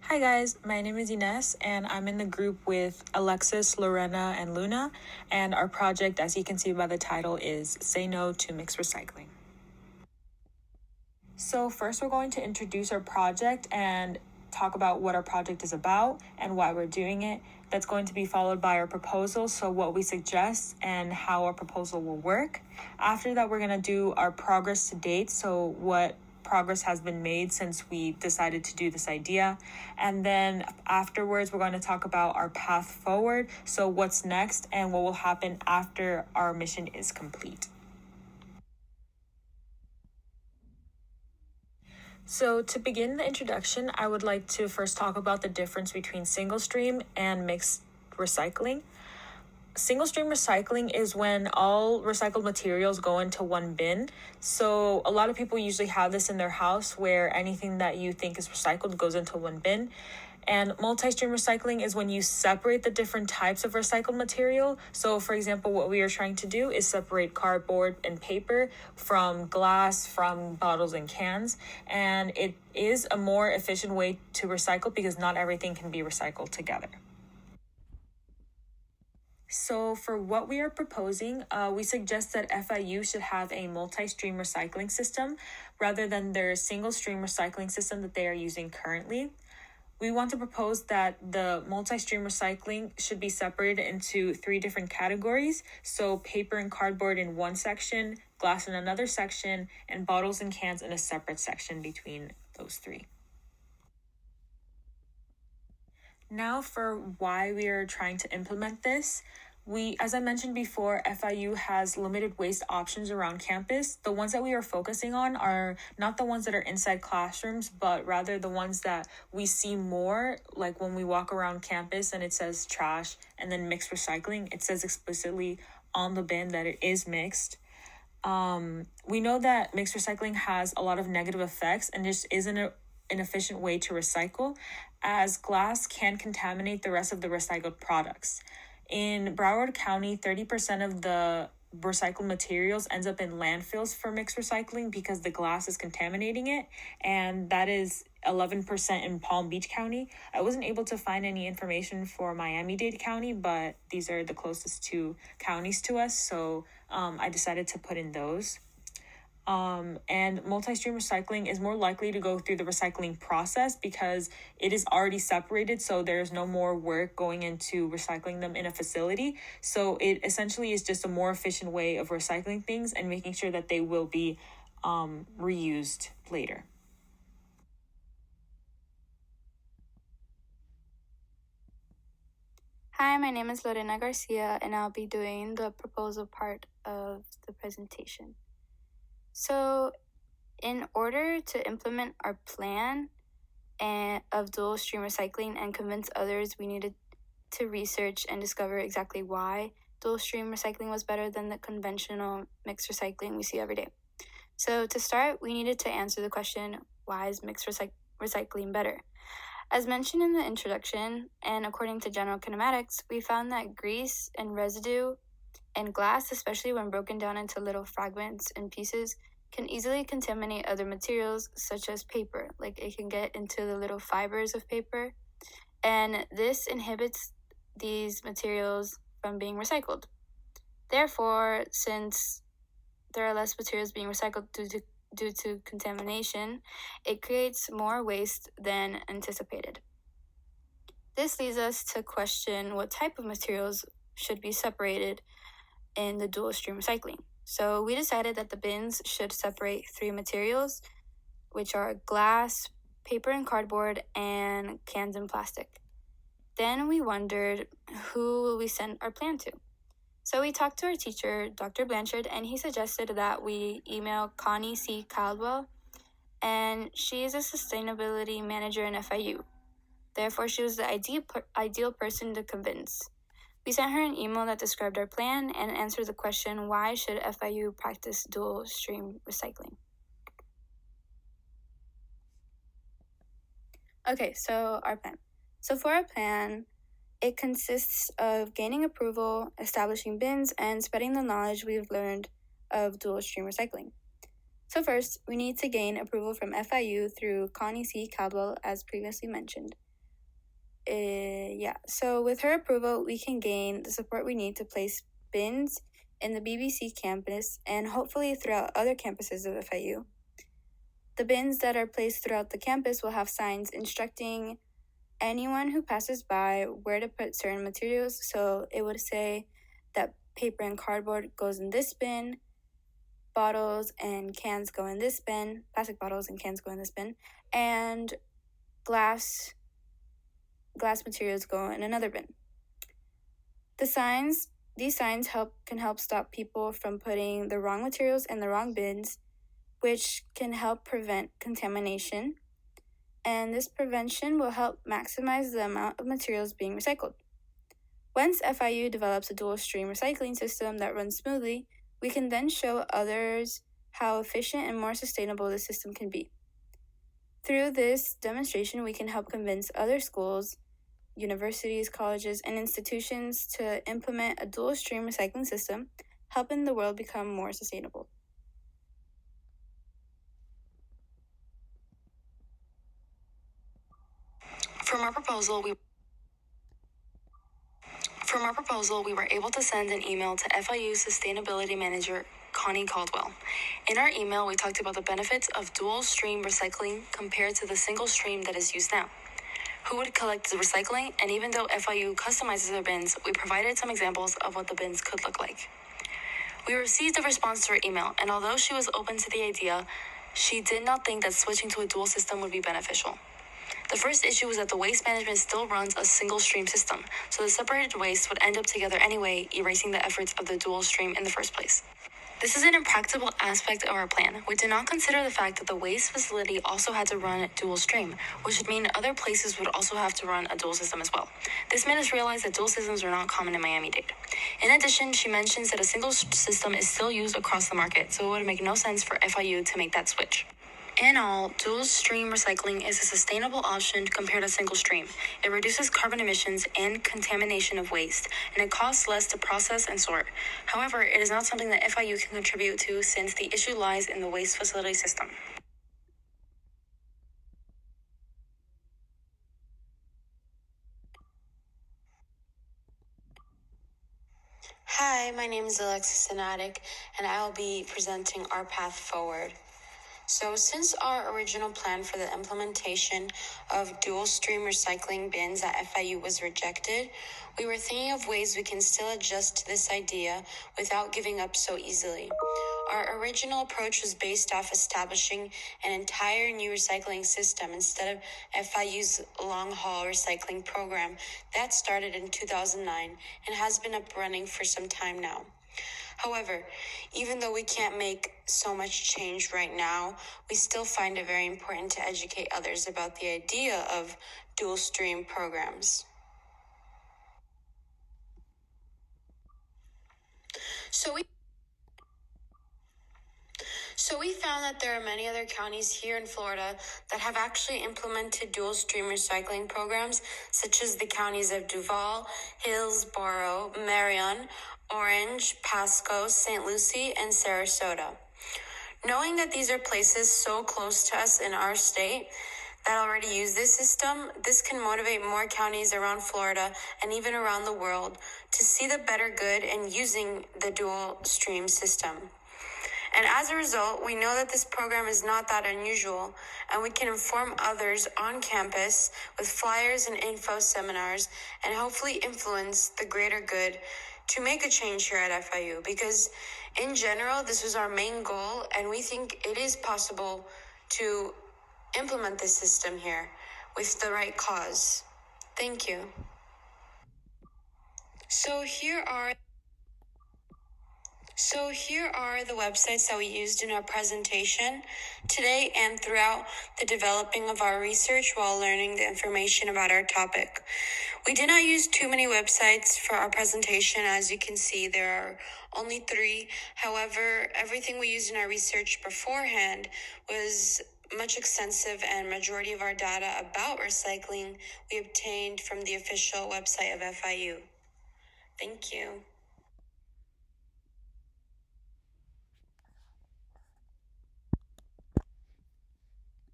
Hi guys, my name is Ines and I'm in the group with Alexis, Lorena, and Luna, and our project, as you can see by the title, is Say No to Mixed Recycling. So first we're going to introduce our project and talk about what our project is about and why we're doing it. That's going to be followed by our proposal, so what we suggest and how our proposal will work. After that, we're going to do our progress to date, so what progress has been made since we decided to do this idea. And then afterwards, we're going to talk about our path forward, so what's next and what will happen after our mission is complete. So to begin the introduction, I would like to first talk about the difference between single stream and mixed recycling. Single stream recycling is when all recycled materials go into one bin. So a lot of people usually have this in their house where anything that you think is recycled goes into one bin. And multi-stream recycling is when you separate the different types of recycled material. So for example, what we are trying to do is separate cardboard and paper from glass, from bottles and cans. And it is a more efficient way to recycle because not everything can be recycled together. So for what we are proposing, we suggest that FIU should have a multi-stream recycling system rather than their single-stream recycling system that they are using currently. We want to propose that the multi-stream recycling should be separated into 3 different categories. So paper and cardboard in one section, glass in another section, and bottles and cans in a separate section between those 3. Now for why we are trying to implement this. As I mentioned before, FIU has limited waste options around campus. The ones that we are focusing on are not the ones that are inside classrooms, but rather the ones that we see more, like when we walk around campus and it says trash and then mixed recycling. It says explicitly on the bin that it is mixed. We know that mixed recycling has a lot of negative effects and just isn't an efficient way to recycle, as glass can contaminate the rest of the recycled products. In Broward County, 30% of the recycled materials ends up in landfills for mixed recycling because the glass is contaminating it, and that is 11% in Palm Beach County. I wasn't able to find any information for Miami-Dade County, but these are the closest 2 counties to us, so I decided to put in those. And multi-stream recycling is more likely to go through the recycling process because it is already separated, so there's no more work going into recycling them in a facility. So it essentially is just a more efficient way of recycling things and making sure that they will be reused later. Hi, my name is Lorena Garcia, and I'll be doing the proposal part of the presentation. So, in order to implement our plan of dual stream recycling and convince others, we needed to research and discover exactly why dual stream recycling was better than the conventional mixed recycling we see every day. So, to start, we needed to answer the question, why is mixed recycling better? As mentioned in the introduction, and according to general kinematics, we found that grease and residue and glass, especially when broken down into little fragments and pieces, can easily contaminate other materials such as paper. Like it can get into the little fibers of paper, and this inhibits these materials from being recycled. Therefore, since there are less materials being recycled due to contamination, it creates more waste than anticipated. This leads us to question what type of materials should be separated in the dual stream recycling. So we decided that the bins should separate 3 materials, which are glass, paper and cardboard, and cans and plastic. Then we wondered who we send our plan to. So we talked to our teacher, Dr. Blanchard, and he suggested that we email Connie C. Caldwell, and she is a sustainability manager in FIU. Therefore, she was the ideal person to convince. We sent her an email that described our plan and answered the question, why should FIU practice dual stream recycling? Okay, so our plan. So for our plan, it consists of gaining approval, establishing bins, and spreading the knowledge we've learned of dual stream recycling. So first, we need to gain approval from FIU through Connie C. Caldwell, as previously mentioned. So with her approval, we can gain the support we need to place bins in the BBC campus and hopefully throughout other campuses of FIU. The bins that are placed throughout the campus will have signs instructing anyone who passes by where to put certain materials. So it would say that paper and cardboard goes in this bin, bottles and cans go in this bin, plastic bottles and cans go in this bin, and glass materials go in another bin. These signs can help stop people from putting the wrong materials in the wrong bins, which can help prevent contamination. And this prevention will help maximize the amount of materials being recycled. Once FIU develops a dual stream recycling system that runs smoothly, we can then show others how efficient and more sustainable the system can be. Through this demonstration, we can help convince other schools, universities, colleges, and institutions to implement a dual stream recycling system, helping the world become more sustainable. From our proposal, we were able to send an email to FIU Sustainability Manager Connie Caldwell. In our email, we talked about the benefits of dual stream recycling compared to the single stream that is used now. Who would collect the recycling, and even though FIU customizes their bins, we provided some examples of what the bins could look like. We received a response to our email, and although she was open to the idea, she did not think that switching to a dual system would be beneficial. The first issue was that the waste management still runs a single stream system, so the separated waste would end up together anyway, erasing the efforts of the dual stream in the first place. This is an impractical aspect of our plan. We did not consider the fact that the waste facility also had to run dual stream, which would mean other places would also have to run a dual system as well. This made us realize that dual systems are not common in Miami-Dade. In addition, she mentions that a single system is still used across the market, so it would make no sense for FIU to make that switch. In all, dual stream recycling is a sustainable option compared to single stream. It reduces carbon emissions and contamination of waste, and it costs less to process and sort. However, it is not something that FIU can contribute to since the issue lies in the waste facility system. Hi, my name is Alexis Sinatic, and I will be presenting our path forward. So since our original plan for the implementation of dual stream recycling bins at FIU was rejected, we were thinking of ways we can still adjust to this idea without giving up so easily. Our original approach was based off establishing an entire new recycling system instead of FIU's long-haul recycling program that started in 2009 and has been up running for some time now. However, even though we can't make so much change right now, we still find it very important to educate others about the idea of dual stream programs. So we found that there are many other counties here in Florida that have actually implemented dual stream recycling programs, such as the counties of Duval, Hillsborough, Marion, Orange, Pasco, St. Lucie, and Sarasota. Knowing that these are places so close to us in our state that already use this system, this can motivate more counties around Florida and even around the world to see the better good in using the dual stream system. And as a result, we know that this program is not that unusual, and we can inform others on campus with flyers and info seminars and hopefully influence the greater good to make a change here at FIU, because in general, this was our main goal, and we think it is possible to implement this system here with the right cause. Thank you. So here are the websites that we used in our presentation today and throughout the developing of our research while learning the information about our topic. We did not use too many websites for our presentation. As you can see, there are only 3. However, everything we used in our research beforehand was much extensive, and majority of our data about recycling we obtained from the official website of FIU. Thank you.